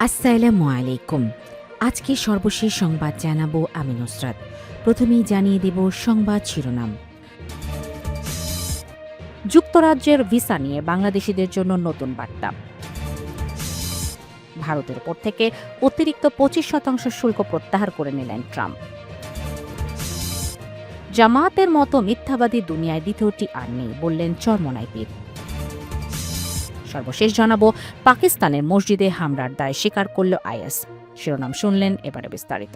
আসসালামু আলাইকুম। আজকে সর্বশেষ সংবাদ জানাবো আমি নুসরাত। প্রথমেই জানিয়ে দেব সংবাদ শিরোনাম। যুক্তরাজ্যের ভিসা নিয়ে বাংলাদেশিদের জন্য নতুন বার্তা। ভারতের উপর থেকে অতিরিক্ত 25% শুল্ক প্রত্যাহার করে নিলেন ট্রাম্প। জামায়াতের মতো মিথ্যাবাদী দুনিয়ায় দ্বিতীয়টি আর নেই বললেন চরমোনাই পীর। সর্বশেষ জানাবো পাকিস্তানের মসজিদে হামলার দায় স্বীকার করল আইএস। শিরোনাম শুনলেন, এবারে বিস্তারিত।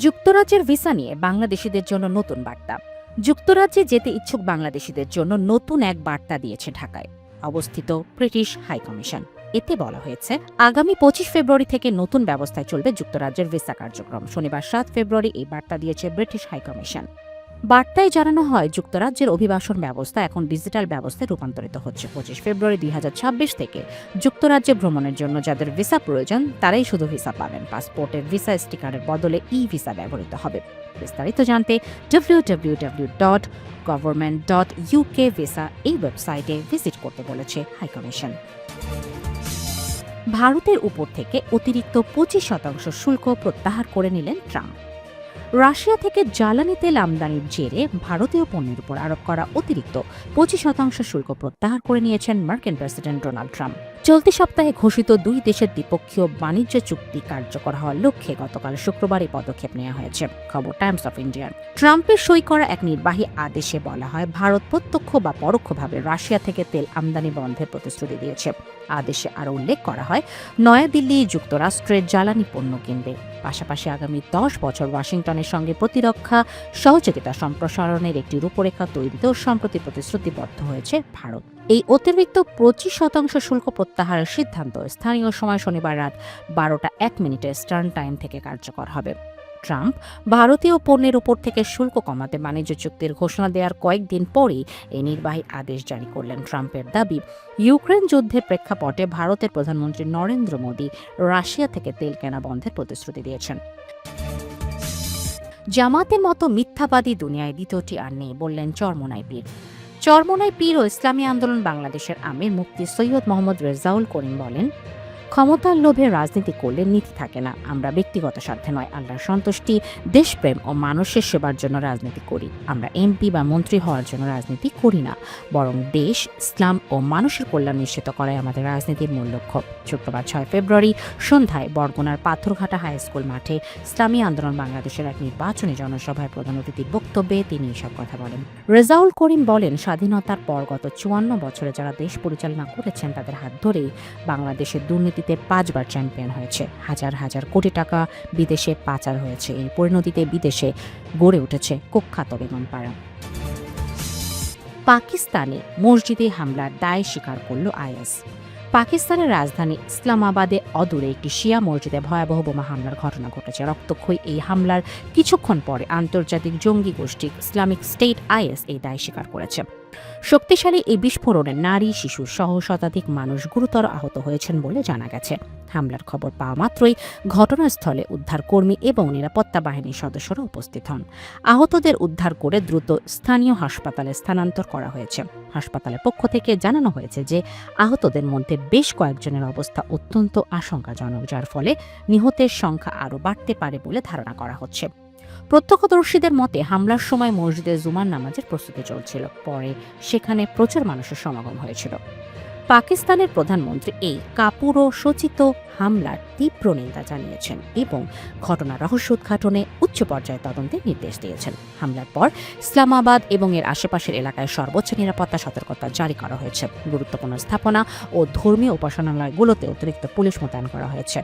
যুক্তরাজ্যের ভিসা নিয়ে বাংলাদেশিদের জন্য নতুন বার্তা। যুক্তরাজ্যে যেতে ইচ্ছুক বাংলাদেশিদের জন্য নতুন এক বার্তা দিয়েছে ঢাকায় অবস্থিত ব্রিটিশ হাইকমিশন। এতে বলা হয়েছে, আগামী 25 ফেব্রুয়ারি থেকে নতুন ব্যবস্থায় চলবে যুক্তরাজ্যের ভিসা কার্যক্রম। শনিবার 7 ফেব্রুয়ারি এই বার্তা দিয়েছে ব্রিটিশ হাইকমিশন। বার্তায় জানানো হয়, যুক্তরাজ্যের অভিবাসন ব্যবস্থা এখন ডিজিটাল ব্যবস্থায় রূপান্তরিত হচ্ছে। 25 ফেব্রুয়ারি 2026 থেকে যুক্তরাজ্যে ভ্রমণের জন্য যাদের ভিসা প্রয়োজন তারাই শুধু ভিসা পাবেন। পাসপোর্টের ভিসা স্টিকারের বদলে ভিসা ব্যবহৃত হবে। বিস্তারিত জানতে www.government.uk ভিসা এই ওয়েবসাইটে ভিজিট করতে বলেছে হাইকমিশন। ভারতের উপর থেকে অতিরিক্ত 25% শুল্ক প্রত্যাহার করে নিলেন ট্রাম্প। রাশিয়া থেকে জ্বালানি তেল আমদানির জেরে ভারতীয় পণ্যের উপর আরোপ করা অতিরিক্ত 25% শুল্ক প্রত্যাহার করে নিয়েছেন মার্কিন প্রেসিডেন্ট ডোনাল্ড ট্রাম্প। চলতি সপ্তাহে ঘোষিত দুই দেশের দ্বিপক্ষীয় বাণিজ্য চুক্তি কার্যকর হওয়ার লক্ষ্যে গতকাল শুক্রবার এই পদক্ষেপ নেওয়া হয়েছে। খবর টাইমস অফ ইন্ডিয়ার। ট্রাম্পের সই করা এক নির্বাহী আদেশে বলা হয়, ভারত প্রত্যক্ষ বা পরোক্ষভাবে রাশিয়া থেকে তেল আমদানি বন্ধের প্রতিশ্রুতি দিয়েছে। আদেশে আরও উল্লেখ করা হয়, নয়াদিল্লি যুক্তরাষ্ট্রের জ্বালানি পণ্য কিনবে। পাশাপাশি আগামী 10 বছর ওয়াশিংটনের সঙ্গে প্রতিরক্ষা সহযোগিতা সম্প্রসারণের একটি রূপরেখা তৈরিতেও সম্প্রতি প্রতিশ্রুতিবদ্ধ হয়েছে ভারত। এই অতিরিক্ত 25% শুল্ক প্রত্যাহারের সিদ্ধান্ত স্থানীয় সময় শনিবার রাত 12:01 ইস্টার্ন টাইম থেকে কার্যকর হবে। ট্রাম্প ভারতীয় পণ্যের উপর থেকে শুল্ক কমাতে বাণিজ্য চুক্তির ঘোষণা দেওয়ার কয়েকদিন পরেই এই নির্বাহী আদেশ জারি করলেন। ট্রাম্পের দাবি, ইউক্রেন যুদ্ধের প্রেক্ষাপটে ভারতের প্রধানমন্ত্রী নরেন্দ্র মোদী রাশিয়া থেকে তেল কেনা বন্ধের প্রতিশ্রুতি দিয়েছেন। জামাতের মতো মিথ্যাবাদী দুনিয়ায় দ্বিতীয়টি আর নেই বললেন চরমোনাই পীর। চরমোনাই পীর ও ইসলামী আন্দোলন বাংলাদেশের আমির মুফতি সৈয়দ মোহাম্মদ রেজাউল করিম বলেন, ক্ষমতার লোভে রাজনীতি করলে নীতি থাকে না। আমরা ব্যক্তিগত স্বার্থে নয়, আল্লাহর সন্তুষ্টি, দেশপ্রেম ও মানুষের সেবার জন্য রাজনীতি করি। আমরা এমপি বা মন্ত্রী হওয়ার জন্য রাজনীতি করি না, বরং দেশ, ইসলাম ও মানুষের কল্যাণ নিশ্চিত করাই আমাদের রাজনীতির মূল লক্ষ্য। শুক্রবার 6 ফেব্রুয়ারি সন্ধ্যায় বরগুনার পাথরঘাটা হাই স্কুল মাঠে ইসলামী আন্দোলন বাংলাদেশের এক নির্বাচনী জনসভায় প্রধান অতিথির বক্তব্যে তিনি এসব কথা বলেন। রেজাউল করিম বলেন, স্বাধীনতার পর গত 54 বছরে যারা দেশ পরিচালনা করেছেন তাদের হাত ধরেই বাংলাদেশের দুর্নীতি 5 বার চ্যাম্পিয়ন হয়েছে। হাজার হাজার কোটি টাকা বিদেশে পাচার হয়েছে। এই পরিণতিতে বিদেশে গড়ে উঠেছে কুখ্যাত বেগমপাড়া। পাকিস্তানে মসজিদে হামলার দায় স্বীকার করল আইএস। পাকিস্তানের রাজধানী ইসলামাবাদে অদূরে একটি শিয়া মসজিদে ভয়াবহ বোমা হামলার ঘটনা ঘটেছে। রক্তক্ষয়ী এই হামলার কিছুক্ষণ পরে আন্তর্জাতিক জঙ্গি গোষ্ঠী ইসলামিক স্টেট আইএস এই দায় স্বীকার করেছে। শক্তিশালী এই বিস্ফোরণে নারী, শিশু সহ শতাধিক মানুষ গুরুতর আহত হয়েছেন বলে জানা গেছে। হামলার খবর পাওয়া মাত্রই ঘটনাস্থলে উদ্ধারকর্মী এবং নিরাপত্তা বাহিনীর সদস্যরা উপস্থিত হন। আহতদের উদ্ধার করে দ্রুত স্থানীয় হাসপাতালে স্থানান্তর করা হয়েছে। হাসপাতালের পক্ষ থেকে জানানো হয়েছে যে আহতদের মধ্যে বেশ কয়েকজনের অবস্থা অত্যন্ত আশঙ্কাজনক, যার ফলে নিহতের সংখ্যা আরও বাড়তে পারে বলে ধারণা করা হচ্ছে। প্রত্যক্ষদর্শীদের মতে হামলার সময় মসজিদে জুমার নামাজের প্রস্তুতি চলছিল। পরে সেখানে প্রচুর মানুষের সমাগম হয়েছিল। পাকিস্তানের প্রধানমন্ত্রী এই কাপুরুষোচিত হামলার তীব্র নিন্দা জানিয়েছেন এবং ঘটনার রহস্য উদ্ঘাটনে উচ্চ পর্যায়ে তদন্তের নির্দেশ দিয়েছেন। হামলার পর ইসলামাবাদ এবং এর আশেপাশের এলাকায় সর্বোচ্চ নিরাপত্তা সতর্কতা জারি করা হয়েছে। গুরুত্বপূর্ণ স্থাপনা ও ধর্মীয় উপাসনালয়গুলোতে অতিরিক্ত পুলিশ মোতায়েন করা হয়েছে।